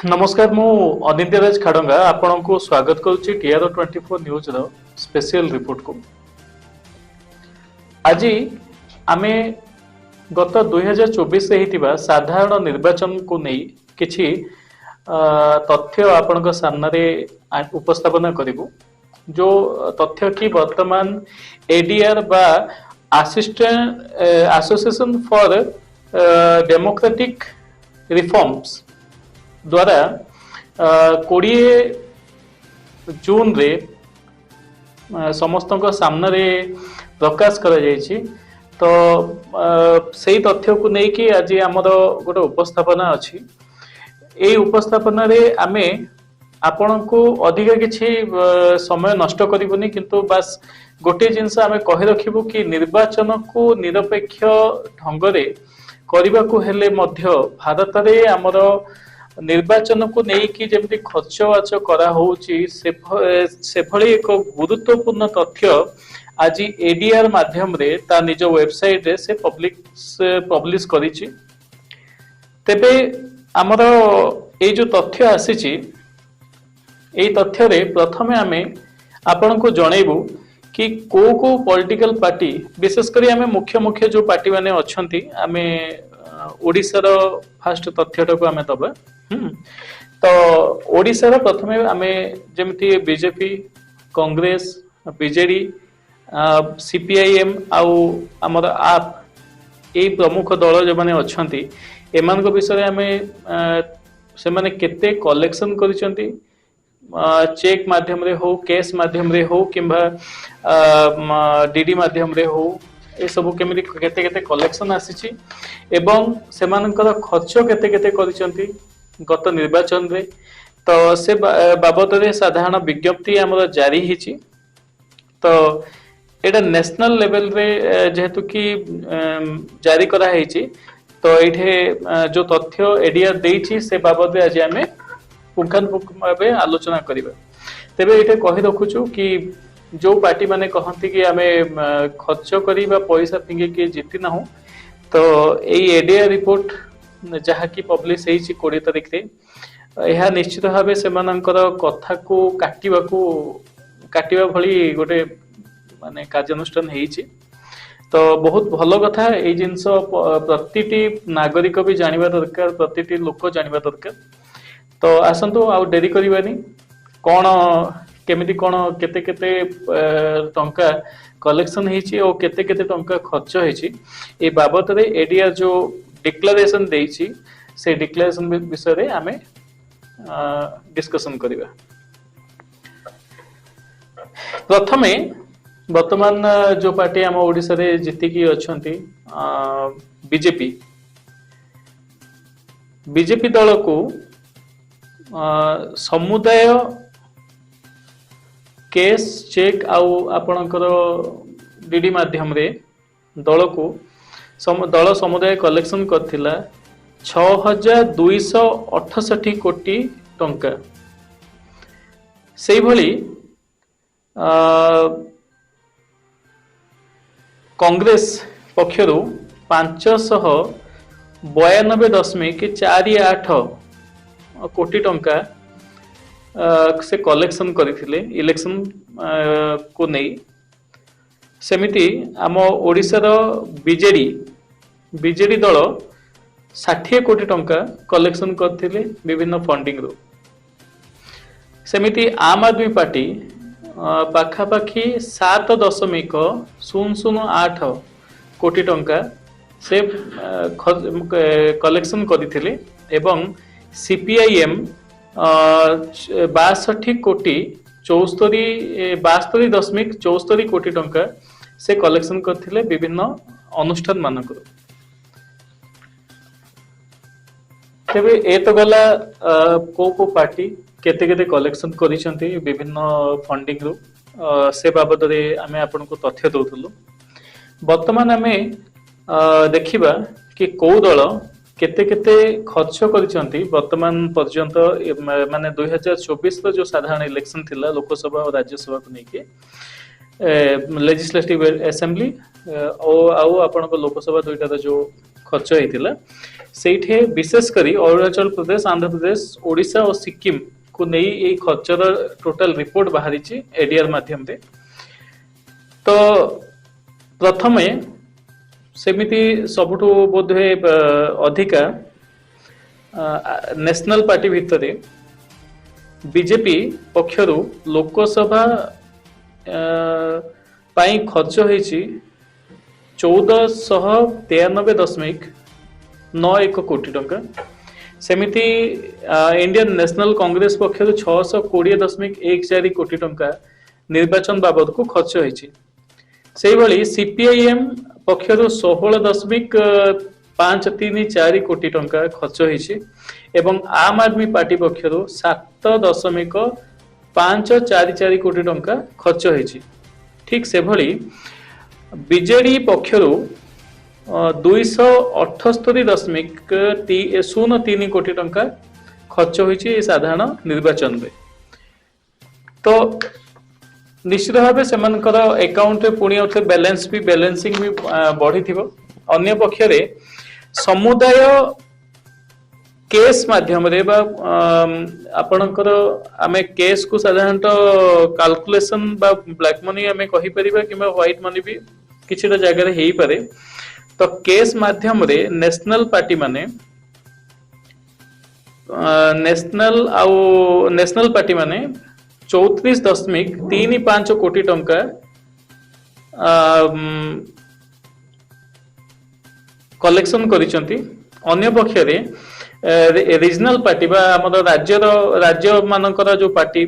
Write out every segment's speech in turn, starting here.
नमस्कार मु अनिंद्यराज खाडंगा आपण को स्वागत करुच्ची टीआर 24 न्यूज रो स्पेशल रिपोर्ट को। आज आमे गत 2024 हेतिबा साधारण निर्वाचन को नहीं किछि तथ्य आपण सामने उपस्थापन करिबु। जो तथ्य की वर्तमान एडीआर बा assistant association for democratic reforms द्वारा 20 जून रे समस्त सामने प्रकाश करा जायछि। तो सही तथ्य को नहीं कि आज आमर गोटे उपस्थापना अच्छी। यही उपस्थापना रे आमे आपण को अधिक किछि समय नष्ट करिबुनी, किंतु बस गोटे जिनस आमे कहि रखिबु कि निर्वाचन को निरपेक्ष ढंग रे करबा को हेले मध्य भारत रे आमर निर्वाचन को नहीं कि जमती खर्च बाच करा होउची से भली एक गुरुत्वपूर्ण तथ्य आज एडीआर माध्यम रे ता निज वेबसाइट रे से पब्लिश करिछि। तेबे हमर ए जो तथ्य आसीछि ए तथ्य रे प्रथमे आमे आपण को जणैबु कि को पॉलिटिकल पार्टी विशेष करी आमे मुख्य जो पार्टी माने अछंती आमे ओडिसा रो फर्स्ट तथ्यटा को आमे दबा। तो ओडिसा रो प्रथमे आमे जेमती बीजेपी, कांग्रेस, बीजेडी, सीपीआईएम आउ हमर आप ए प्रमुख दल जो माने अछंती एमान को विषय आमे से माने केते कलेक्शन करिसंती चेक माध्यम रे हो, कैश माध्यम रे हो किंबा डीडी माध्यम रे हो, ए सब केमिति केते केते कलेक्शन आसीछि एवं सेमानकर खर्च केते केते करिसंती गत निर्वाचन रे। तो से बाबद रे साधारण विज्ञप्ति हमर जारी हिछि। तो एटा नेशनल लेवल रे जेहेतु कि जारी करा हिछि, तो एठे जो तथ्य एडीआर देछि से बाबद रे आज हमें पुंखानुपुंख भावे आलोचना करिबा। तेबे एठे कहि रखुछु कि जो पार्टी माने कहंती कि हमें खर्च करिबा पैसा फिंगे के जीति ना हो, तो एई एडीआर रिपोर्ट जहा कि पब्लिश हेछि 20 तारिख रे यह निश्चित भावे सेमानकर कथा को काटिबा भली गोटे माने कार्यानुष्ठान हेछि। तो बहुत भलो कथा ए जिंस प्रतिटी नागरिक भी जानिबा दरकार, प्रतिटी लोक जानिबा दरकार। तो आसंतु आ डेरी करिबानी कोन केमिति कोन केते केते टंका कलेक्शन हेछि और केते केते टंका खर्च हेछि ए बाबत रे एडीआर जो डिक्लेरेशन देछि से डिक्लेरेशन विषय रे आमे डिस्कशन करिबा। प्रथमे वर्तमान जो पार्टी आम ओडिसा रे जीतिकी अछंती बीजेपी दल को समुदाय केस चेक आउ आपणकर डीडी माध्यम रे दल को दल समुदाय कलेक्शन करथिला 6268 कोटी टंका। सेही भली कांग्रेस पक्षरु 592.48 कोटी टंका से कलेक्शन करथिले इलेक्शन को नहीं। सेमिति आम ओडिसा रो बीजेडी दल 60 कोटी टंका कलेक्शन करथिले विभिन्न फंडिंग रो। सेमिति आम आदमी पार्टी पाखापाखि 7.008 कोटी टंका से कलेक्शन करथिले एवं सीपीआईएम 62 कोटी 72.74 कोटी टंका से कलेक्शन करथिले विभिन्न अनुष्ठान मानक। तेबे ए तो गला को पार्टी केते केते कलेक्शन करिसंती विभिन्न फंडिंग रो से बाबद रे आमे आपन को तथ्य दउथलो। वर्तमान आमे देखिबा कि को दल केते केते खर्च करिसंती वर्तमान पर्यंत माने 2024 रो जो साधारण इलेक्शन थिला लोकसभा और राज्यसभा को नेके लेजिस्लेटिव असेंबली और आपन को लोकसभा दुईटा जो खर्च होइतिला सेठे विशेष करी अरुणाचल प्रदेश आंध्र प्रदेश ओडिशा और सिक्किम को नहीं ये खर्चर टोटल रिपोर्ट बाहरी एडीआर माध्यम रे तो प्रथमे सेमिति सबुठु बोधे अधिका नेशनल पार्टी भितरे बीजेपी पक्षरु लोकसभा पाई खर्च होईची 1493.91 कोटी टंका सेमिति इंडियन नेशनल कांग्रेस पक्षरु 620.14 कोटी टंका निर्वाचन बाबद को खर्च होईची सेही भली सीपीआईएम पक्षरु 16.534 कोटी टंका खर्च होईची एवं आम आदमी पार्टी पक्षरु 7.544 कोटी टंका खर्च होईची ठीक से भली बीजेडी पक्षरु 278.03 कोटी टंका खर्च होईची साधारण निर्वाचन में तो निश्चित भाव से अकाउंट पुणी उठे बैलेंस भी बैलेंसिंग भी बढ़ी थी अन्य पक्षरे समुदाय केस माध्यम रे बा आपणकर आमे केस को साधारणतः कैलकुलेशन बा ब्लैक मनी आमे कहि परिबा किबा व्हाइट मनी भी किछिटा जगह रे हेई पारे तो केस माध्यम रे नेशनल पार्टी माने नेशनल पार्टी माने 34.35 कोटी टंका कलेक्शन करिसंती अन्य पक्षरे रीजनल पार्टी बा हमर राज्य मानकर जो पार्टी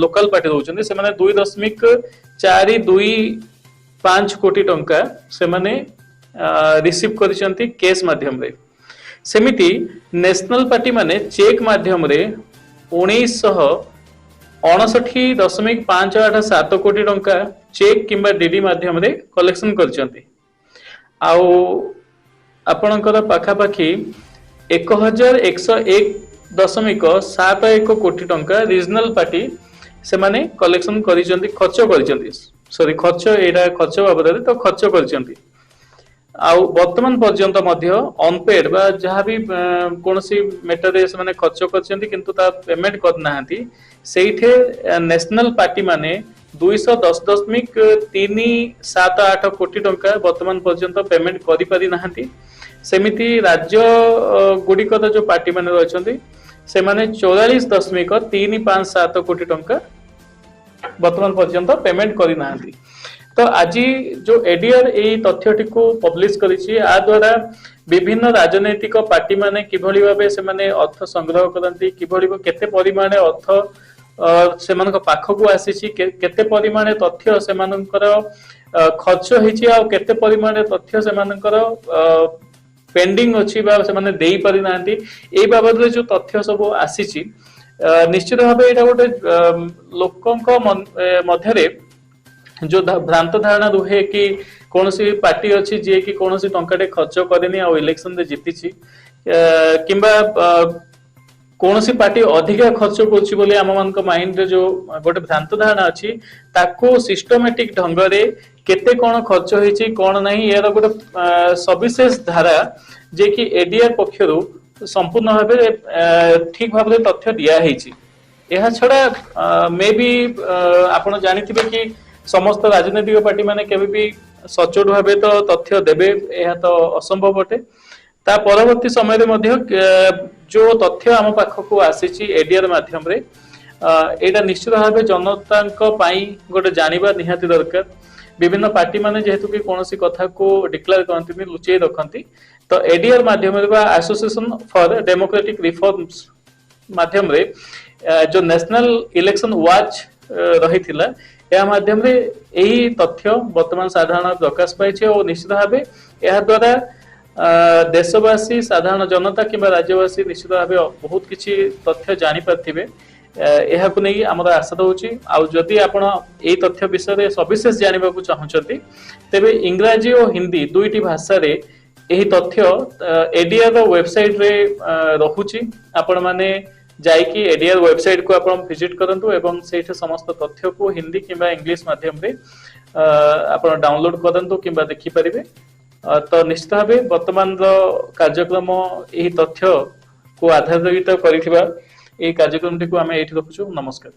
लोकल पार्टी होउछन्ती से माने 2.425 कोटी टंका से माने रिसीव करिसंती केस माध्यम रे सेमिति नेशनल पार्टी माने चेक माध्यम रे 1959.587 कोटी टंका चेक किंबा डीडी माध्यम रे कलेक्शन करचंती आउ आपणकर पाखा पाखी 1101.71 कोटी टंका रीजनल पार्टी से माने कलेक्शन करिसंती खर्च करिसंती सॉरी खर्च एडा खर्च बाबद तो खर्च करिसंती आउ वर्तमान पर्यंत मध्य अनपेड बा जहाँ भी कोनसी मैटर रे से माने खर्च करछंती किंतु ता पेमेंट करनाहांती सेइठे नेशनल पार्टी माने 210.378 कोटी टंका वर्तमान पर्यंत पेमेंट करि पारि नाहांती सेमिति राज्य गुडिकर जो पार्टी माने रहछंती से माने 44.357 कोटी टंका वर्तमान पर्यंत पेमेंट करि नाहांती तो आज जो एडीआर यही तथ्यटी को पब्लिश करिछि आ द्वारा विभिन्न राजनैतिक पार्टी माने किभली भाबे से माने अर्थ संग्रह करंती किभली केते परिमाण अर्थ से मानक पाखकु आसीछि केते परिमाण तथ्य से मानकर खर्च होईछि आ केते परिमाण तथ्य से मानकर पेंडिंग अछि बा से माने देई पारि नांती ए बाबद रे जो तथ्य सब आसीछि निश्चित भाबे एटा गोटे लोकंक मध्य रे जो भ्रांत धारणा रुहे कि कौन सी पार्टी अच्छी जी कि कौन सी टंकाटे खर्च करेनी आ इलेक्शन रे जीतिछि किंबा कौन सी पार्टी अधिका खर्च करछि बोली आम मान माइंड रे जो गोटे भ्रांत धारणा अछि ताको सिस्टमैटिक ढंग रे केते कोन खर्च होईछि कोन नहीं यार गोटे सविशेष धारा जे कि एडीआर पक्षरु संपूर्ण भाबे ठीक भाबे तथ्य दिया हेछि एहा छडा मे बी आपण जानिथिबे कि समस्त राजनीतिक पार्टी माने केबे भी सचोट भाबे तो तथ्य देबे एहा तो असंभव अटे ता परवर्ती समय रे मध्य जो तथ्य आम पाखकु आसीछि एडीआर माध्यम रे एटा निश्चित भाबे जनताक पई गोटे जानिबा निहाती दरकार विभिन्न पार्टी माने जेहेतु कि कोनोसी कथा को डिक्लेयर करंती लुचेई रखंती तो एडीआर माध्यम रे बा एसोसिएशन फॉर डेमोक्रेटिक रिफॉर्म्स माध्यम रे जो नेशनल इलेक्शन वॉच रहिथिला या माध्यम रे यही तथ्य वर्तमान साधारण प्रकाश पाइछे और निश्चित भाबे या द्वारा देशवासी साधारण जनता किंबा राज्यवासी निश्चित भाबे बहुत किछि तथ्य जानि पाथिबे एहा को नहीं हमर आशा होची आ जदि आपण ए तथ्य विषय रे सविशेष जानिबा को चाहउछथि तबे इंग्रजी और हिंदी दुईटी भाषा रे एही तथ्य एडीआर रो वेबसाइट रे रहुची आपण माने जाइकी एडीआर वेबसाइट को आपण विजिट करंतु एवं सेठ समस्त तथ्य को हिंदी किंबा इंग्लिश माध्यम रे आपण डाउनलोड करंतु किंबा देखि परिबे ତ ନିଶ୍ଚିତ ଭାବେ ବର୍ତ୍ତମାନର କାର୍ଯ୍ୟକ୍ରମ ଏହି ତଥ୍ୟ को आधारित କରିଥିବା ଏହି କାର୍ଯ୍ୟକ୍ରମଟିକୁ ଆମେ ଏଇଠି ରଖୁଛୁ। ନମସ୍କାର।